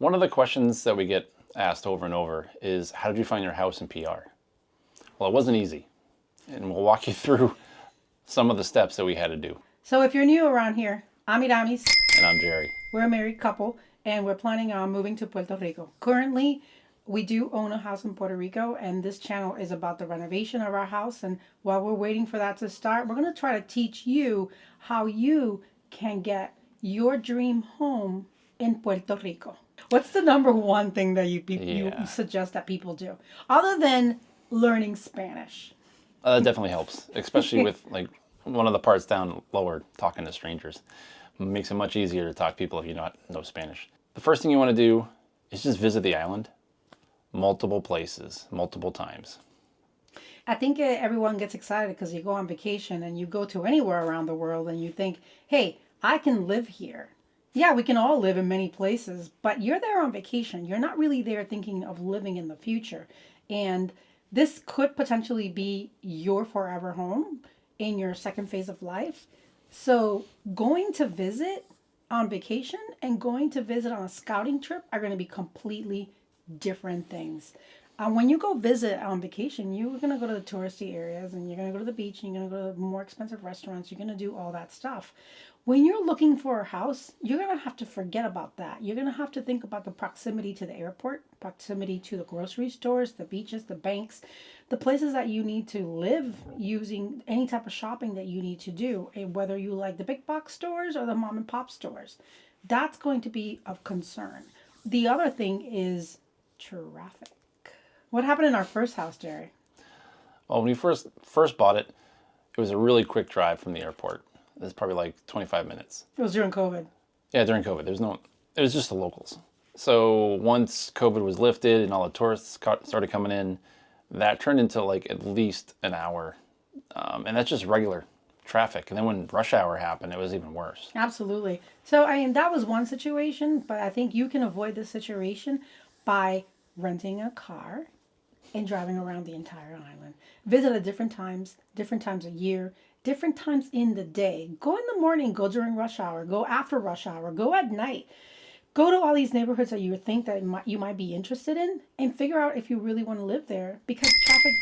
One of the questions that we get asked over and over is, how did you find your house in PR? Well, it wasn't easy. And we'll walk you through some of the steps that we had to do. So if you're new around here, I'm Iramis. And I'm Gerry. We're a married couple and we're planning on moving to Puerto Rico. Currently, we do own a house in Puerto Rico, and this channel is about the renovation of our house. And while we're waiting for that to start, we're going to try to teach you how you can get your dream home in Puerto Rico. What's the number one thing that you suggest that people do, other than learning Spanish? That definitely helps, especially with like one of the parts down lower, talking to strangers. It makes it much easier to talk to people if you don't know Spanish. The first thing you want to do is just visit the island. Multiple places, multiple times. I think everyone gets excited because you go on vacation and you go to anywhere around the world and you think, hey, I can live here. Yeah, we can all live in many places, but you're there on vacation. You're not really there thinking of living in the future. And this could potentially be your forever home in your second phase of life. So going to visit on vacation and going to visit on a scouting trip are going to be completely different things. When you go visit on vacation, you're going to go to the touristy areas and you're going to go to the beach and you're going to go to more expensive restaurants. You're going to do all that stuff. When you're looking for a house, you're going to have to forget about that. You're going to have to think about the proximity to the airport, proximity to the grocery stores, the beaches, the banks, the places that you need to live using any type of shopping that you need to do, and whether you like the big box stores or the mom and pop stores. That's going to be of concern. The other thing is traffic. What happened in our first house, Gerry? Well, when we first bought it, it was a really quick drive from the airport. It was probably like 25 minutes. It was during COVID. Yeah, during COVID. It was just the locals. So once COVID was lifted and all the tourists started coming in, that turned into like at least an hour. And that's just regular traffic. And then when rush hour happened, it was even worse. Absolutely. So, I mean, that was one situation, but I think you can avoid this situation by renting a car and driving around the entire island. Visit at different times of year, different times in the day. Go in the morning, go during rush hour, go after rush hour, go at night. Go to all these neighborhoods that you think that you might be interested in and figure out if you really want to live there, because traffic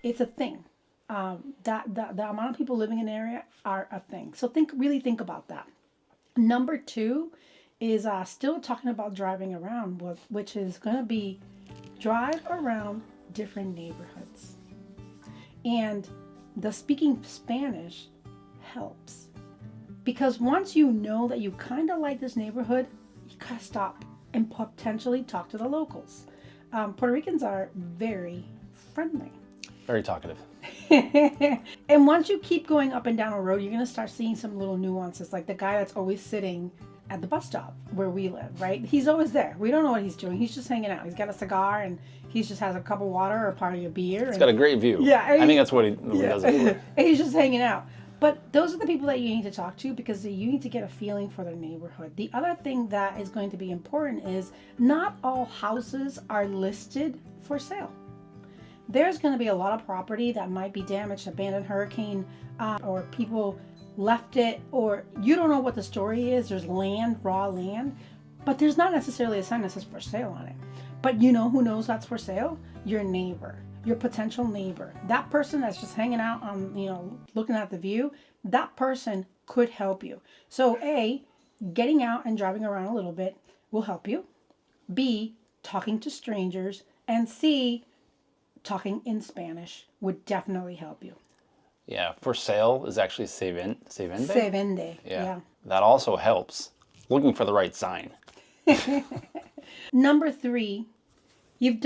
it's a thing. The amount of people living in the area are a thing. So really think about that. Number two is still talking about driving around, which is going to be drive around different neighborhoods. And the speaking Spanish helps, because once you know that you kind of like this neighborhood, you got to stop and potentially talk to the locals. Puerto Ricans are very friendly. Very talkative. And once you keep going up and down a road, you're going to start seeing some little nuances, like the guy that's always sitting at the bus stop where we live, right? He's always there. We don't know what he's doing. He's just hanging out. He's got a cigar and he just has a cup of water or part of a beer. He's got a great view. Yeah. I think that's what he does it for. And he's just hanging out. But those are the people that you need to talk to, because you need to get a feeling for their neighborhood. The other thing that is going to be important is not all houses are listed for sale. There's going to be a lot of property that might be damaged, abandoned, hurricane, or people left it, or you don't know what the story is. There's land, raw land, but there's not necessarily a sign that says for sale on it. But you know who knows that's for sale? Your neighbor, your potential neighbor. That person that's just hanging out on, looking at the view, that person could help you. So A, getting out and driving around a little bit will help you. B, talking to strangers. And C, talking in Spanish would definitely help you. Yeah, for sale is actually se vende. Se vende. Yeah. That also helps. Looking for the right sign. Number three, you've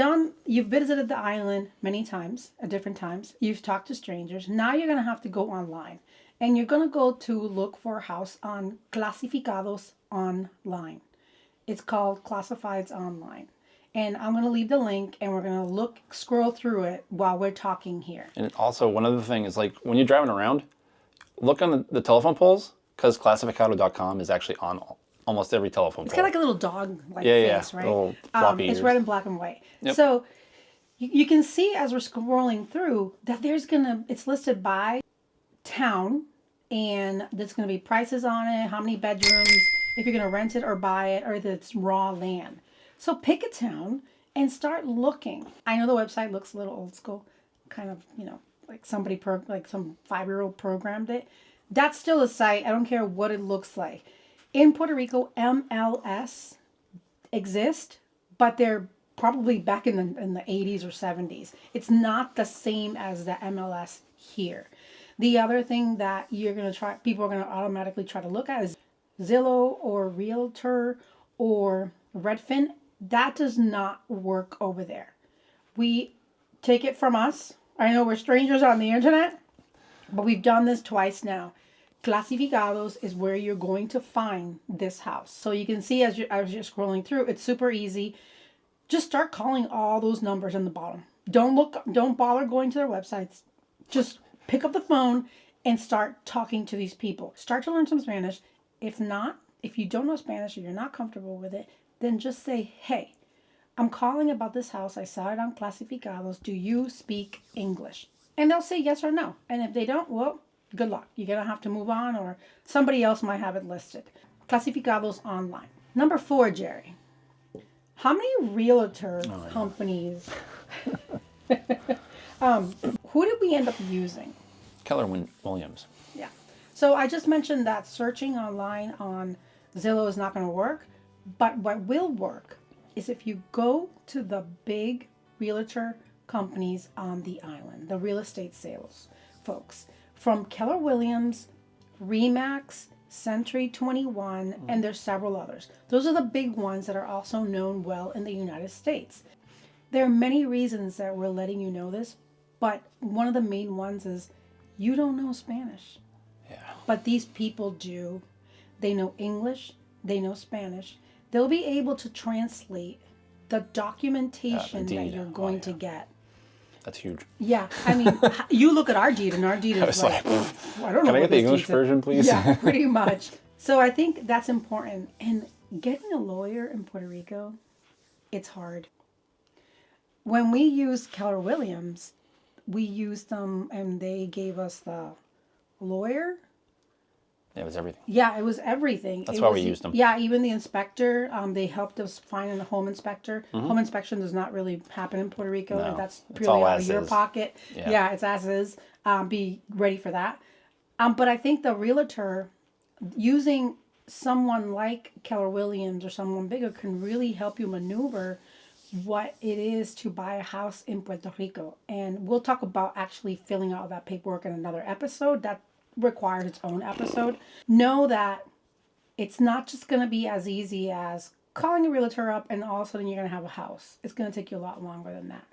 visited the island many times, at different times. You've talked to strangers. Now you're going to have to go online. And you're going to go to look for a house on Clasificados Online. It's called Classifieds Online. And I'm going to leave the link, and we're going to scroll through it while we're talking here. And also, one other thing is, like, when you're driving around, look on the telephone poles, because classificado.com is actually on almost every telephone pole. It's got like a little dog face, right? Little floppy it's ears. red and black and white. Yep. So you can see as we're scrolling through that it's listed by town, and there's going to be prices on it, how many bedrooms, if you're going to rent it or buy it, or if it's raw land. So pick a town and start looking. I know the website looks a little old school, kind of, like like some 5-year-old programmed it. That's still a site. I don't care what it looks like. In Puerto Rico, MLS exist, but they're probably back in the 80s or 70s. It's not the same as the MLS here. The other thing that people are going to automatically try to look at is Zillow or Realtor or Redfin. That does not work over there. We take it from us. I know we're strangers on the internet, but we've done this twice now. Clasificados is where you're going to find this house. So you can see as you're scrolling through, it's super easy. Just start calling all those numbers in the bottom. Don't bother going to their websites. Just pick up the phone and start talking to these people. Start to learn some Spanish. If not, if you don't know Spanish or you're not comfortable with it, then just say, hey, I'm calling about this house. I saw it on Clasificados. Do you speak English? And they'll say yes or no. And if they don't, well, good luck. You're going to have to move on, or somebody else might have it listed. Clasificados online. Number 4, Gerry. How many realtor companies, who did we end up using? Keller Williams. Yeah. So I just mentioned that searching online on Zillow is not going to work. But what will work is if you go to the big realtor companies on the island, the real estate sales folks, from Keller Williams, Remax, Century 21, and there's several others. Those are the big ones that are also known well in the United States. There are many reasons that we're letting you know this, but one of the main ones is you don't know Spanish. Yeah. But these people do. They know English, they know Spanish. They'll be able to translate the documentation that you're going to get. That's huge. Yeah, I mean, you look at our deed, and our deed is like, I don't know. Can I get the English version, please? Yeah, pretty much. So I think that's important. And getting a lawyer in Puerto Rico, it's hard. When we used Keller Williams, we used them, and they gave us the lawyer. Yeah, it was everything. Yeah, it was everything. That's why we used them. Yeah, even the inspector, they helped us find a home inspector. Home inspection does not really happen in Puerto Rico. No, That's it's purely all out of as your is. pocket. Yeah. Yeah, it's as is. Be ready for that. But I think the realtor, using someone like Keller Williams or someone bigger, can really help you maneuver what it is to buy a house in Puerto Rico. And we'll talk about actually filling out that paperwork in another episode. That requires its own episode. Know that it's not just going to be as easy as calling a realtor up and all of a sudden you're going to have a house. It's going to take you a lot longer than that.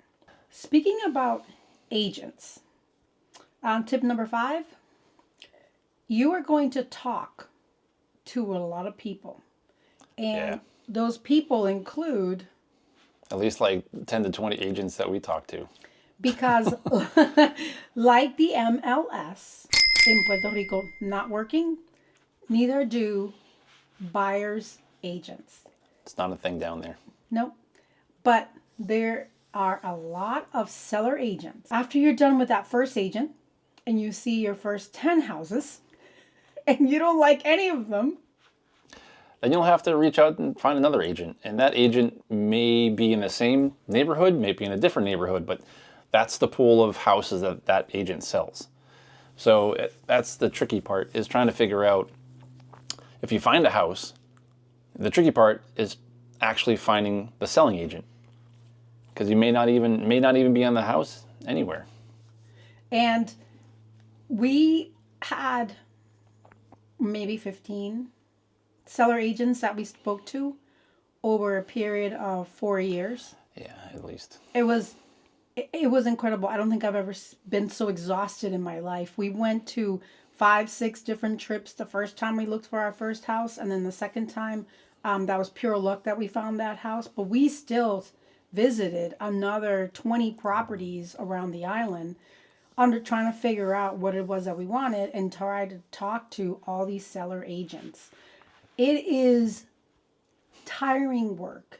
Speaking about agents, tip number 5, you are going to talk to a lot of people. And those people include at least like 10 to 20 agents that we talk to. Because like the MLS in Puerto Rico not working, neither do buyers agents. It's not a thing down there. Nope. But there are a lot of seller agents. After you're done with that first agent and you see your first 10 houses and you don't like any of them, then you'll have to reach out and find another agent. And that agent may be in the same neighborhood, may be in a different neighborhood, but that's the pool of houses that that agent sells. So that's the tricky part, is trying to figure out, if you find a house, the tricky part is actually finding the selling agent, because you may not even be on the house anywhere. And we had maybe 15 seller agents that we spoke to over a period of 4 years. Yeah, at least. It was incredible. I don't think I've ever been so exhausted in my life. We went to 5-6 different trips the first time we looked for our first house, and then the second time, that was pure luck that we found that house. But we still visited another 20 properties around the island trying to figure out what it was that we wanted and try to talk to all these seller agents. It is tiring work.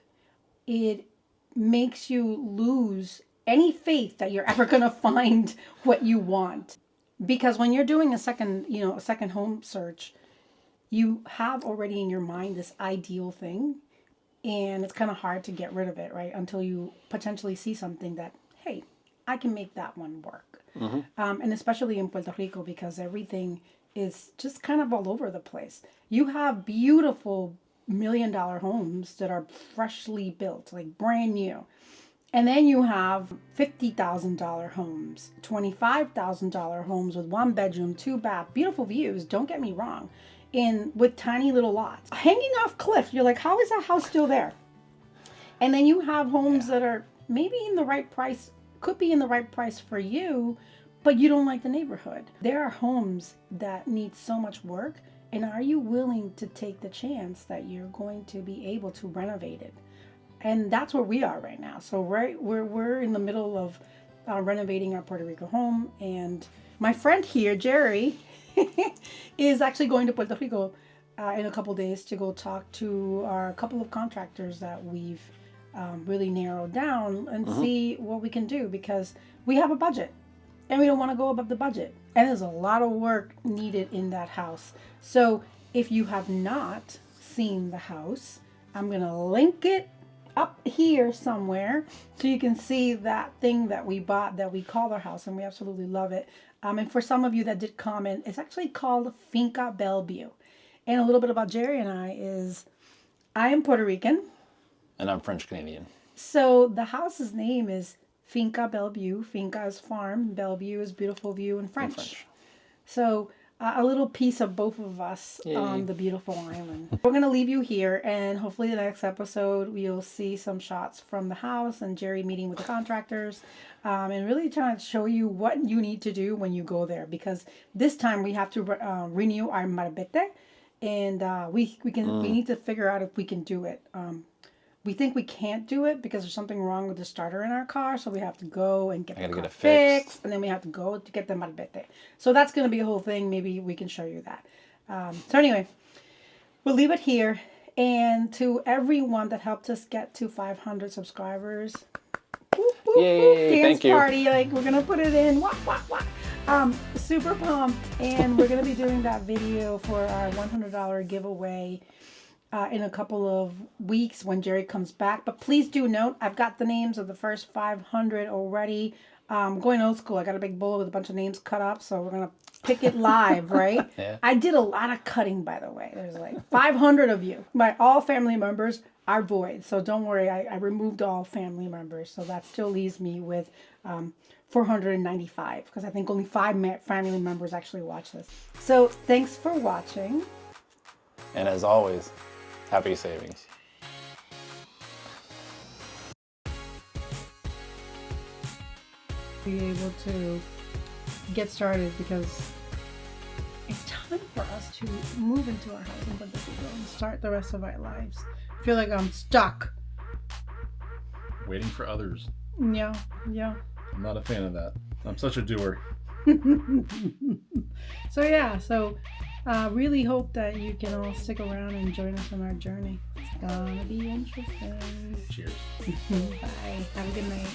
It makes you lose any faith that you're ever going to find what you want. Because when you're doing a second home search, you have already in your mind this ideal thing, and it's kind of hard to get rid of it, right? Until you potentially see something that, hey, I can make that one work. And especially in Puerto Rico, because everything is just kind of all over the place. You have beautiful $1 million homes that are freshly built, like brand new. And then you have $50,000 homes, $25,000 homes with 1 bedroom, 2 bath, beautiful views. Don't get me wrong, with tiny little lots, hanging off cliffs. You're like, how is that house still there? And then you have homes that are maybe in the right price, could be in the right price for you, but you don't like the neighborhood. There are homes that need so much work, and are you willing to take the chance that you're going to be able to renovate it? And that's where we are right now. So we're in the middle of renovating our Puerto Rico home, and my friend here, Gerry, is actually going to Puerto Rico in a couple days to go talk to our couple of contractors that we've really narrowed down and see what we can do, because we have a budget and we don't want to go above the budget. And there's a lot of work needed in that house. So if you have not seen the house, I'm going to link it up here somewhere so you can see that thing that we bought that we call our house, and we absolutely love it. And for some of you that did comment, it's actually called Finca Bellevue. And a little bit about Gerry and I is, I am Puerto Rican. And I'm French Canadian. So the house's name is Finca Bellevue. Finca is farm, Bellevue is beautiful view in French. So a little piece of both of us on the beautiful island. We're going to leave you here, and hopefully the next episode we'll see some shots from the house and Gerry meeting with the contractors, and really trying to show you what you need to do when you go there, because this time we have to renew our marbete, and we need to figure out if we can do it. We think we can't do it because there's something wrong with the starter in our car, so we have to go and get the car fixed, and then we have to go to get the marbete. So that's going to be a whole thing. Maybe we can show you that. So anyway, we'll leave it here. And to everyone that helped us get to 500 subscribers, whoop, whoop, yay! Dance Thank you. party, like we're gonna put it in. Wah, wah, wah. Super pumped, and we're gonna be doing that video for our $100 giveaway in a couple of weeks when Gerry comes back. But please do note, I've got the names of the first 500 already. Going old school, I got a big bowl with a bunch of names cut up, so we're gonna pick it live, right? Yeah. I did a lot of cutting, by the way. There's like 500 of you. My all family members are void, so don't worry. I removed all family members, so that still leaves me with 495, because I think only 5 family members actually watch this. So thanks for watching. And as always, happy savings. Be able to get started, because it's time for us to move into our house in Puerto Rico and start the rest of our lives. I feel like I'm stuck. Waiting for others. Yeah. I'm not a fan of that. I'm such a doer. So really hope that you can all stick around and join us on our journey. It's gonna be interesting. Cheers. Bye. Have a good night.